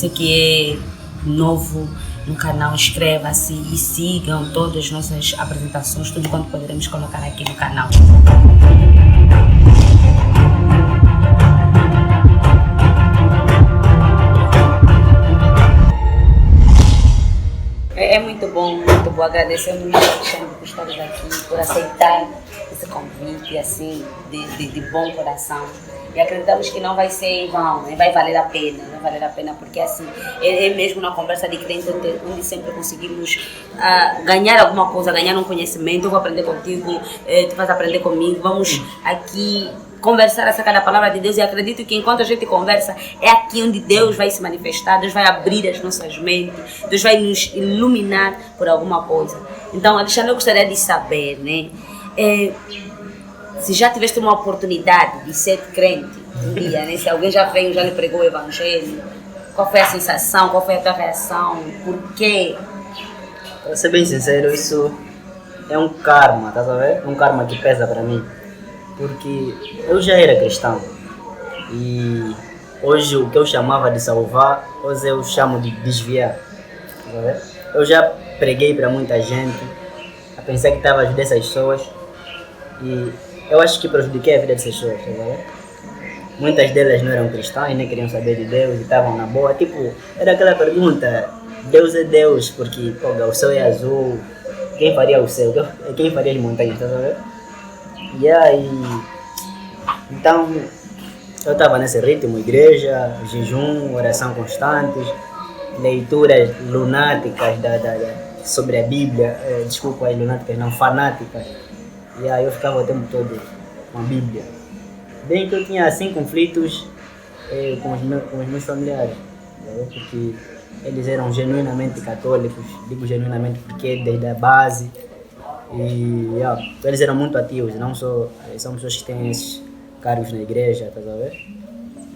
Você que é novo no canal, inscreva-se e sigam todas as nossas apresentações, tudo quanto poderemos colocar aqui no canal. É muito bom. Agradecer muito, Alexandre, por estares aqui, por aceitar esse convite assim, de bom coração. E acreditamos que não vai ser em vão, vai valer a pena, porque assim, é mesmo na conversa de crente onde sempre conseguimos ganhar alguma coisa, ganhar um conhecimento. Eu vou aprender contigo, tu vais aprender comigo, vamos aqui conversar acerca da palavra de Deus, e acredito que enquanto a gente conversa, é aqui onde Deus vai se manifestar, Deus vai abrir as nossas mentes, Deus vai nos iluminar por alguma coisa. Então, Alexandre, eu gostaria de saber, né? Se já tiveste uma oportunidade de ser crente um dia, né? Se alguém já veio, já lhe pregou o evangelho, qual foi a sensação, qual foi a tua reação, por quê? Para ser bem sincero, isso é um karma, estás a ver? É um karma que pesa para mim, porque eu já era cristão e hoje o que eu chamava de salvar, hoje eu chamo de desviar, estás a ver? Eu já preguei para muita gente, a pensar que estava ajudando essas pessoas e eu acho que prejudiquei a vida dessas pessoas, estás a ver? Muitas delas não eram cristãs, nem queriam saber de Deus e estavam na boa. Tipo, era aquela pergunta, Deus é Deus, porque o céu é azul, quem faria o céu? Quem faria as montanhas, estás a ver? E aí, então, eu estava nesse ritmo, igreja, jejum, oração constantes, leituras lunáticas sobre a Bíblia, desculpa, as lunáticas não, fanáticas. E aí eu ficava o tempo todo com a Bíblia. Bem que eu tinha assim conflitos com os meus familiares, porque eles eram genuinamente católicos, digo genuinamente porque desde a base, e eles eram muito ativos, não só, são pessoas que têm esses cargos na igreja, estás a ver?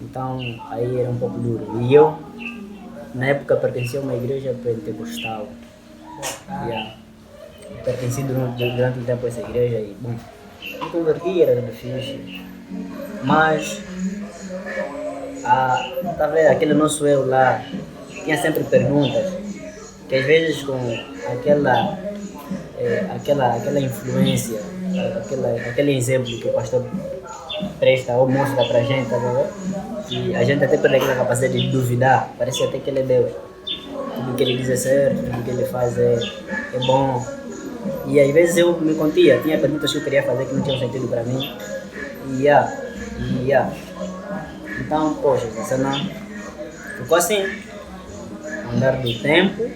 Então aí era um pouco duro. E eu, na época, pertencia a uma igreja pentecostal. Pertenci durante um tempo a essa igreja e, bom, me converti, era difícil, mas tá vendo, aquele nosso eu lá tinha sempre perguntas que às vezes com aquela influência, aquele exemplo que o pastor presta ou mostra pra gente, tá vendo? E a gente até perde aquela capacidade de duvidar, parece até que ele é Deus, tudo que ele diz é certo, tudo que ele faz é bom. E às vezes eu me contia, tinha perguntas que eu queria fazer que não tinham sentido para mim. Então, poxa, a cena ficou assim. Ao andar do tempo,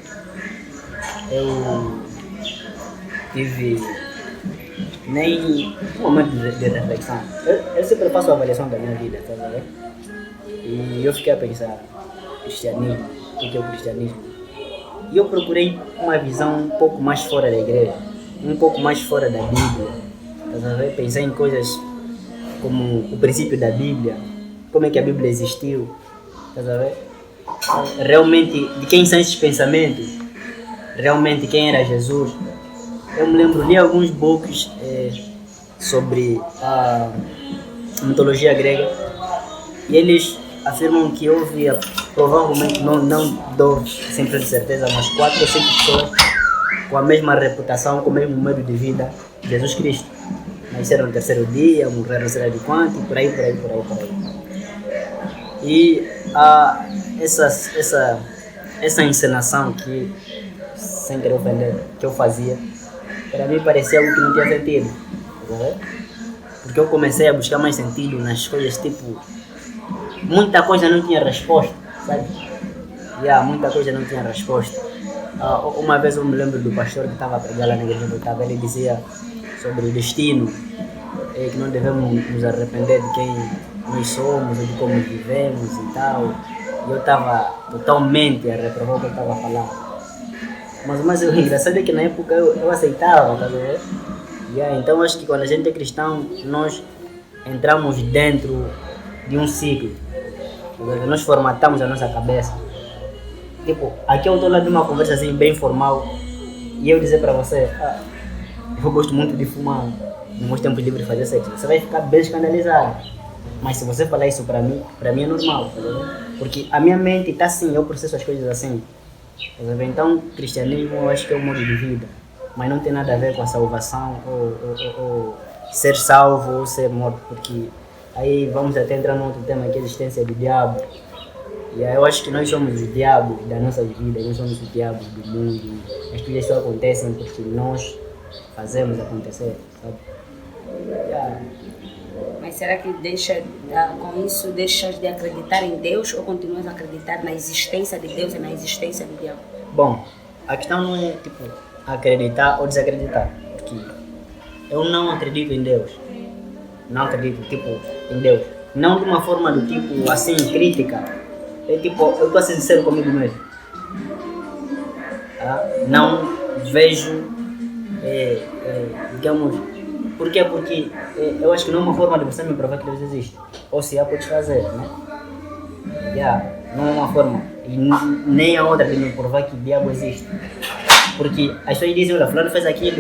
eu tive nem um momento de reflexão. Eu sempre faço a avaliação da minha vida, tá vendo? E eu fiquei a pensar, cristianismo, o que é o cristianismo? E eu procurei uma visão um pouco mais fora da igreja, um pouco mais fora da Bíblia. Pensei em coisas como o princípio da Bíblia, como é que a Bíblia existiu, realmente de quem são esses pensamentos, realmente quem era Jesus. Eu me lembro, li alguns books sobre a mitologia grega e eles afirmam que houve, provavelmente, não dou sempre de certeza, mas 4 ou 5 pessoas com a mesma reputação, com o mesmo medo de vida, Jesus Cristo. Nasceram no 3º dia, morreram não sei de quanto, por aí. E essa encenação que, sem querer ofender, que eu fazia, para mim parecia algo que não tinha sentido. Porque eu comecei a buscar mais sentido nas coisas, tipo, muita coisa não tinha resposta, sabe? Muita coisa não tinha resposta. Uma vez eu me lembro do pastor que estava a pregar lá na igreja, ele dizia sobre o destino, que não devemos nos arrepender de quem nós somos, ou de como vivemos e tal. E eu estava totalmente a reprovar o que eu estava falando. Mas o engraçado é que na época eu aceitava, tá vendo? Então acho que quando a gente é cristão, nós entramos dentro de um ciclo. Nós formatamos a nossa cabeça. Tipo, aqui eu estou lá de uma conversa assim bem formal e eu dizer para você, eu gosto muito de fumar, nos meus tempos livres fazer sexo. Você vai ficar bem escandalizado. Mas se você falar isso para mim é normal, tá vendo? Porque a minha mente está assim, eu processo as coisas assim. Tá vendo? Então, cristianismo eu acho que é um modo de vida, mas não tem nada a ver com a salvação ou ser salvo ou ser morto, porque aí vamos até entrar num outro tema que é a existência do diabo. E aí eu acho que nós somos o diabo da nossa vida, nós somos o diabo do mundo. As coisas só acontecem porque nós fazemos acontecer, sabe? Yeah. Mas será que com isso deixas de acreditar em Deus ou continuas a acreditar na existência de Deus e na existência do diabo? Bom, a questão não é tipo acreditar ou desacreditar, porque eu não acredito em Deus. Não acredito tipo em Deus. Não de uma forma do tipo assim crítica. É tipo, eu estou a ser sincero comigo mesmo. Não vejo, digamos, por quê? Porque eu acho que não é uma forma de você me provar que Deus existe. Ou se há, pode fazer, né? Não é uma forma. E nem a outra de me provar que o diabo existe. Porque as pessoas dizem, olha, fulano fez aquilo,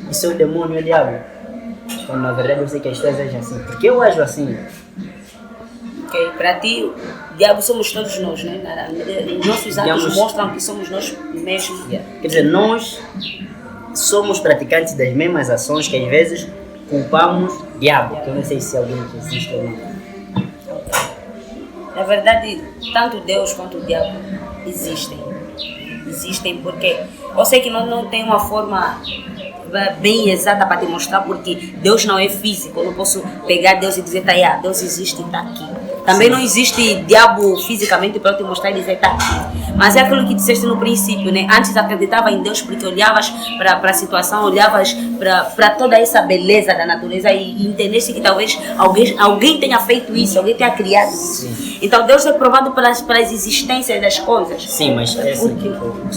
isso é o demônio, é o diabo. Quando na verdade eu sei que as pessoas agem assim. Porque eu ajo assim. Ok, para ti, o diabo somos todos nós, né? Nossos atos mostram que somos nós mesmos. Quer dizer, nós somos praticantes das mesmas ações que às vezes culpamos o diabo. Que eu não sei se alguém que existe ou não. Na verdade, tanto Deus quanto o diabo existem. Existem porque eu sei que não tem uma forma bem exata para te mostrar, porque Deus não é físico. Eu não posso pegar Deus e dizer, Deus existe e está aqui. Também não existe diabo fisicamente para eu te mostrar e dizer, está aqui. Mas é aquilo que disseste no princípio, né? Antes acreditava em Deus porque olhavas para a situação, olhavas para toda essa beleza da natureza e entendeste que talvez alguém tenha feito isso, alguém tenha criado isso. Sim. Então Deus é provado pelas existências das coisas. Sim, mas é assim,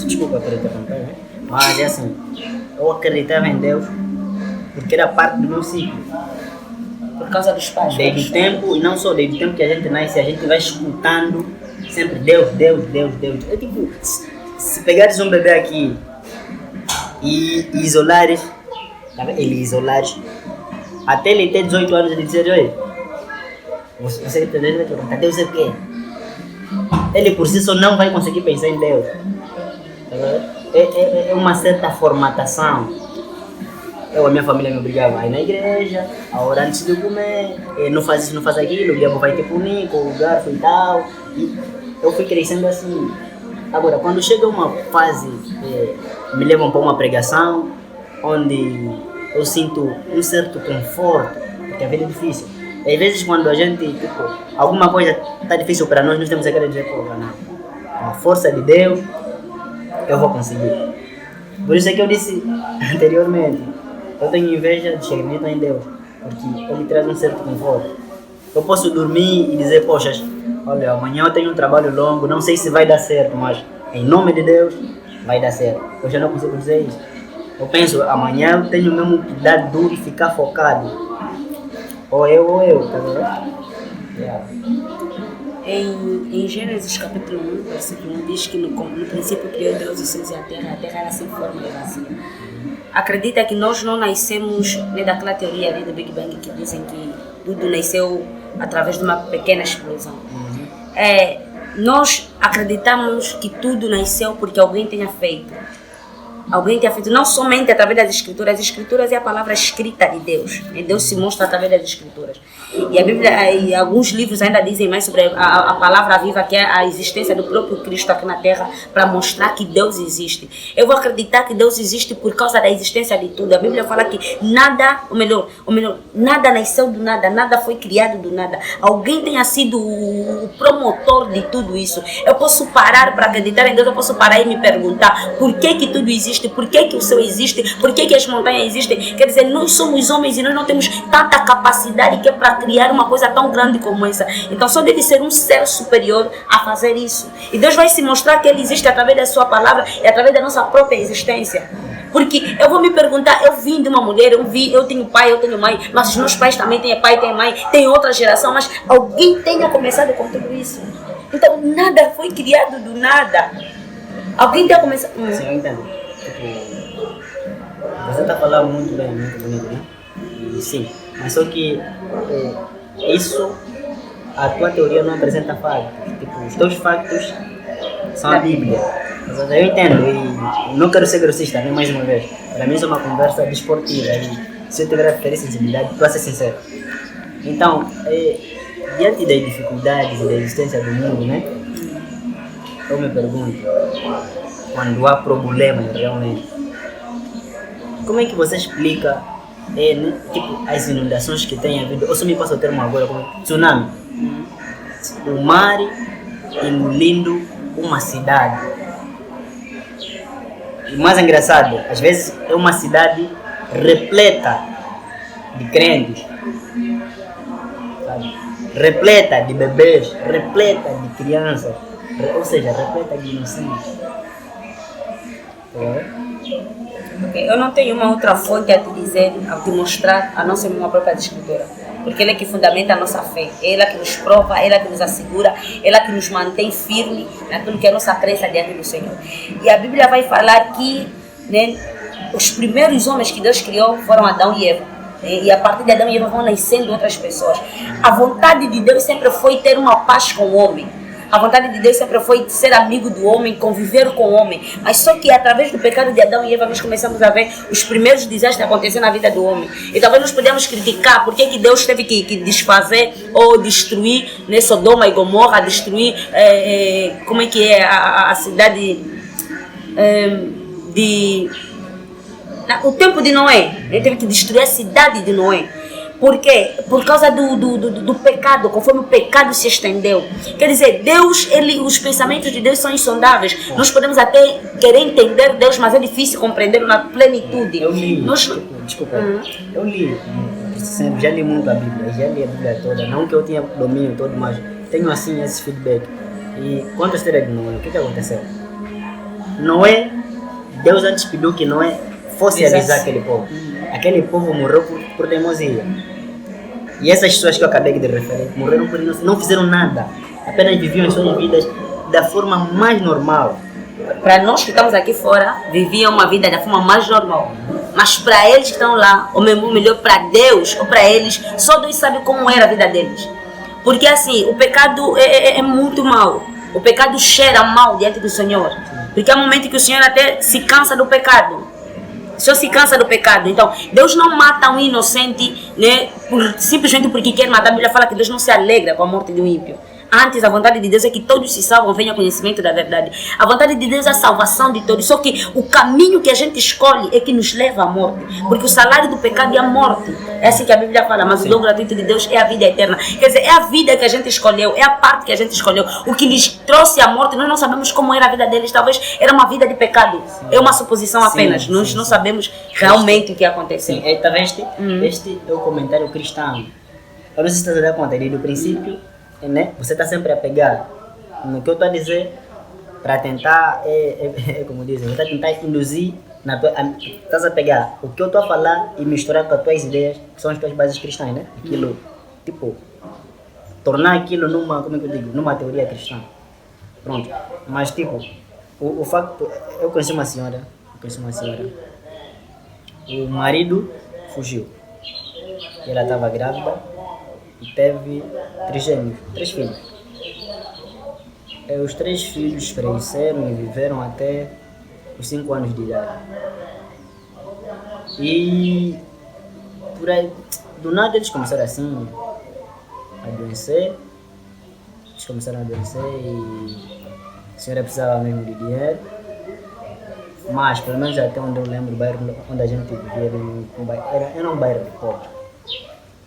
desculpa por interromper, né? Mas é assim, eu acreditava em Deus porque era parte do meu ciclo. Por causa dos pais. Desde o tempo, e não só desde o tempo que a gente nasce, a gente vai escutando sempre Deus. É tipo, se pegares um bebê aqui e isolares, até ele ter 18 anos, ele dizer, oi, você entendeu? Deus é o quê? Ele por si só não vai conseguir pensar em Deus. É uma certa formatação. A minha família me obrigava a ir na igreja, a orar antes de comer, não faz isso, não faz aquilo, o diabo vai te punir com o garfo e tal. E eu fui crescendo assim. Agora, quando chega uma fase, me levam para uma pregação, onde eu sinto um certo conforto, porque a vida é difícil. E às vezes quando a gente, tipo, alguma coisa está difícil para nós temos que dizer, pô, não, com a força de Deus, eu vou conseguir. Por isso é que eu disse anteriormente, eu tenho inveja de acreditar em Deus, porque Ele traz um certo conforto. Eu posso dormir e dizer, poxa, olha, amanhã eu tenho um trabalho longo, não sei se vai dar certo, mas em nome de Deus, vai dar certo. Eu já não consigo dizer isso. Eu penso, amanhã eu tenho mesmo que dar duro e ficar focado. Ou eu, tá vendo? Em Gênesis capítulo 1, versículo 1, diz que no princípio criou Deus os céus e a terra era sem forma e vazia. Acredita que nós não nascemos, né, daquela teoria ali do Big Bang que dizem que tudo nasceu através de uma pequena explosão. Nós acreditamos que tudo nasceu porque alguém tenha feito. Alguém tenha feito não somente através das escrituras é a palavra escrita de Deus. E Deus se mostra através das escrituras. E a Bíblia e alguns livros ainda dizem mais sobre a palavra viva, que é a existência do próprio Cristo aqui na Terra, para mostrar que Deus existe. Eu vou acreditar que Deus existe por causa da existência de tudo. A Bíblia fala que nada, ou melhor, nada nasceu do nada, nada foi criado do nada. Alguém tenha sido o promotor de tudo isso. Eu posso parar para acreditar em Deus, eu posso parar e me perguntar por que tudo existe, por que o céu existe, por que as montanhas existem. Quer dizer, nós somos homens e nós não temos tanta capacidade que é para criar uma coisa tão grande como essa. Então só deve ser um ser superior a fazer isso. E Deus vai se mostrar que Ele existe através da sua palavra e através da nossa própria existência. Porque eu vou me perguntar, eu vim de uma mulher, eu tenho pai, eu tenho mãe, mas os meus pais também têm pai, têm mãe, tem outra geração, mas alguém tenha começado com tudo isso. Então nada foi criado do nada. Alguém tenha começado... Sim, eu entendo. Tipo, você está falando muito bem, muito bonito, né? E sim, mas só que isso a tua teoria não apresenta factos. Tipo, os teus factos são a Bíblia. Mas eu entendo e não quero ser grossista, nem mais uma vez. Para mim isso é uma conversa desportiva e se eu tiver a referir sensibilidade, para ser sincero. Então, diante das dificuldades e da existência do mundo, né? Eu me pergunto, quando há problemas realmente, como é que você explica né, tipo, as inundações que tem havido? Ou se me passa o termo agora como tsunami. O mar engolindo uma cidade. E mais engraçado, às vezes é uma cidade repleta de crentes, sabe? Repleta de bebês, repleta de crianças, ou seja, repleta de inocentes. Eu não tenho uma outra fonte a te dizer, a te mostrar, a não ser uma própria escritura. Porque ela é que fundamenta a nossa fé, ela que nos prova, ela que nos assegura, ela que nos mantém firme naquilo que é a nossa crença diante do Senhor. E a Bíblia vai falar que, né, os primeiros homens que Deus criou foram Adão e Eva. E a partir de Adão e Eva vão nascendo outras pessoas. A vontade de Deus sempre foi ter uma paz com o homem. A vontade de Deus sempre foi ser amigo do homem, conviver com o homem. Mas só que através do pecado de Adão e Eva nós começamos a ver os primeiros desastres acontecendo na vida do homem. E talvez nós podemos criticar por que Deus teve que desfazer ou destruir, né, Sodoma e Gomorra, destruir como é que é a cidade o tempo de Noé. Ele teve que destruir a cidade de Noé. Por quê? Por causa do pecado, conforme o pecado se estendeu. Quer dizer, Deus, os pensamentos de Deus são insondáveis. Nós podemos até querer entender Deus, mas é difícil compreendê-lo na plenitude. Eu li, desculpa, eu li, já li muito a Bíblia, já li a Bíblia toda. Não que eu tenha domínio todo, mas tenho assim esse feedback. E quanto à história de Noé, o que aconteceu? Noé, Deus antes pediu que Noé fosse avisar aquele povo. Aquele povo morreu por teimosia. E essas pessoas que eu acabei de referir morreram por inocência, não fizeram nada. Apenas viviam as suas vidas da forma mais normal. Para nós que estamos aqui fora, viviam uma vida da forma mais normal. Mas para eles que estão lá, ou mesmo melhor, para Deus ou para eles, só Deus sabe como era a vida deles. Porque assim, o pecado é muito mau. O pecado cheira mal diante do Senhor. Porque há momentos que o Senhor até se cansa do pecado. O Senhor se cansa do pecado. Então, Deus não mata um inocente, né, simplesmente porque quer matar. A Bíblia fala que Deus não se alegra com a morte de um ímpio. Antes, a vontade de Deus é que todos se salvam, venham ao conhecimento da verdade. A vontade de Deus é a salvação de todos. Só que o caminho que a gente escolhe é que nos leva à morte. Porque o salário do pecado é a morte. É assim que a Bíblia fala. Mas o dom gratuito de Deus é a vida eterna. Quer dizer, é a vida que a gente escolheu. É a parte que a gente escolheu. O que lhes trouxe a morte, nós não sabemos como era a vida deles. Talvez era uma vida de pecado. É uma suposição apenas. Nós não sabemos realmente o que aconteceu. Sim, talvez este é o comentário cristão. Eu não sei se você está dando conta, do princípio, né? Você está sempre a pegar no que eu estou a dizer para tentar, como dizem, você está a tentar induzir, estás a pegar o que eu estou a falar e misturar com as tuas ideias, que são as tuas bases cristãs, né? Aquilo, tipo, tornar aquilo numa, como é que eu digo, numa teoria cristã. Pronto, mas tipo, o facto, eu conheci uma senhora, o marido fugiu, e ela estava grávida, e teve 3 filhos. Os 3 filhos cresceram e viveram até os 5 anos de idade. E por aí, do nada eles começaram assim a adoecer. E a senhora precisava mesmo de dinheiro. Mas pelo menos até onde eu lembro, o bairro onde a gente vivia era um bairro pobre.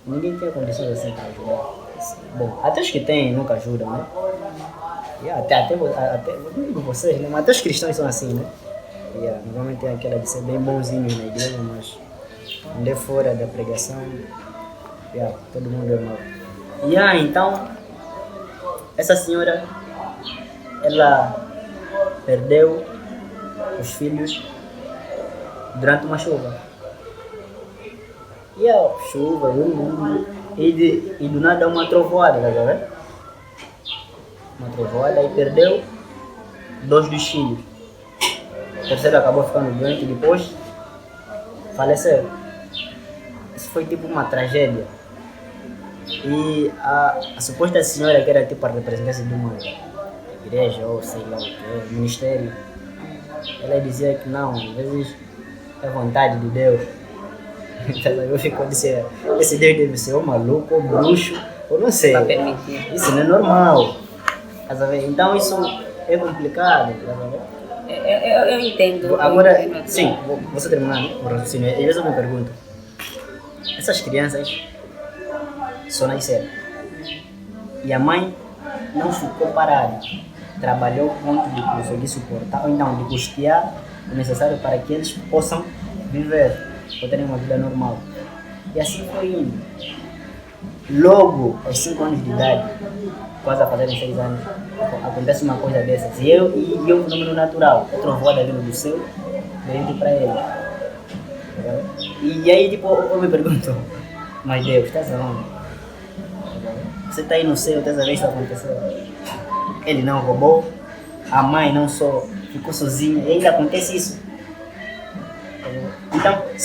Ninguém tem condições assim para ajudar. Bom, até os que têm nunca ajudam, né? E até não digo vocês, né? Mas até os cristãos são assim, né? Normalmente tem aquela de ser bem bonzinhos na igreja, mas quando é fora da pregação, todo mundo é mau. Então, essa senhora, ela perdeu os filhos durante uma chuva. E a chuva, e do nada uma trovoada, tá vendo? Uma trovoada e perdeu 2 dos filhos. O terceiro acabou ficando doente e depois faleceu. Isso foi tipo uma tragédia. E a suposta senhora que era tipo a representante de uma igreja ou sei lá o que, ministério, ela dizia que não, às vezes é vontade de Deus. Então eu fico dizendo, esse Deus deve ser ou maluco, ou bruxo, ou não sei. Para permitir. Isso não é normal. Tá vendo? Então isso é complicado. Tá vendo? Eu entendo. Agora, eu entendo. sim, você terminar o raciocínio. Às vezes eu me pergunto, essas crianças só nasceram. E a mãe não ficou parada. Trabalhou a ponto de conseguir suportar, ou então de custear o necessário para que eles possam viver, ou terem uma vida normal. E assim foi indo. Logo, aos 5 anos de idade, quase a fazerem 6 anos, acontece uma coisa dessas. E é um fenômeno natural. É trovoada vindo do céu, dentro para ele. E aí, tipo, eu me pergunto, mas Deus, estás aonde? Você está aí no céu, estás a ver isso acontecer? Ele não roubou, a mãe não só ficou sozinha, e ainda acontece isso. Então,